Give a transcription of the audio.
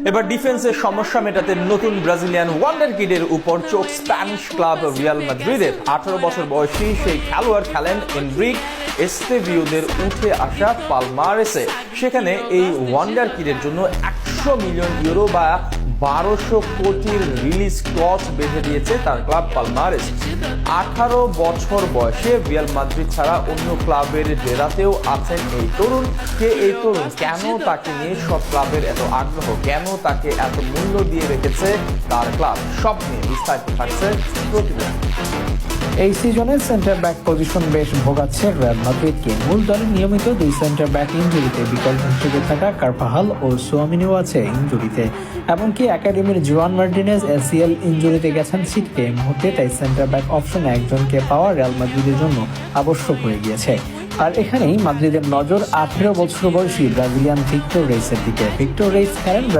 এবার ডিফেন্সের সমস্যা মেটাতে নতুন ব্রাজিলিয়ান ওয়ান্ডার কিডের উপর চোখ স্প্যানিশ ক্লাব রিয়াল মাদ্রিদের। 18 বছর বয়সী সেই খেলোয়াড় খেলেন এনরিক এস্তেভিওদের উঠে আসা পালমারেসে। সেখানে এই ওয়ান্ডার কিডের জন্য 100 মিলিয়ন ইউরো বা 1200 কোটির রিলিজ ক্লজ বেঁধে দিয়েছে তার ক্লাব পালমারেস। 18 বছর বয়সে রিয়াল মাদ্রিদ ছাড়া অন্য ক্লাবের ডেরাতেও আছেন এই তরুণ। কে এই তরুণ, কেন তাকে নিয়ে সব ক্লাবের এত আগ্রহ, কেন তাকে এত মূল্য দিয়ে রেখেছে তার ক্লাব, সব নিয়ে বিস্তারিত থাকছে প্রতিবেদন। এই সিজনে সেন্টার ব্যাক পজিশন বেশ ভোগাচ্ছে রিয়াল মাদ্রিদকে। মূল দলে নিয়মিত দুই সেন্টার ব্যাক ইনজুরিতে, বিকল্প হিসেবে থাকা কারভাহাল ও সুয়ামিনিও আছে ইনজুরিতে। এমনকি একাডেমির জুয়ান মার্টিনেজ এসিএল ইনজুরিতে গেছেন ছিটকে। এই মুহূর্তে তাই সেন্টার ব্যাক অপশনে একজনকে পাওয়া রিয়াল মাদ্রিদের জন্য আবশ্যক হয়ে গিয়েছে। আর এখানেই মাদ্রিদের নজর 18 বছর বয়সী ব্রাজিলিয়ান ভিক্টর রেইসের দিকে। ভিক্টর রেইস খেলেন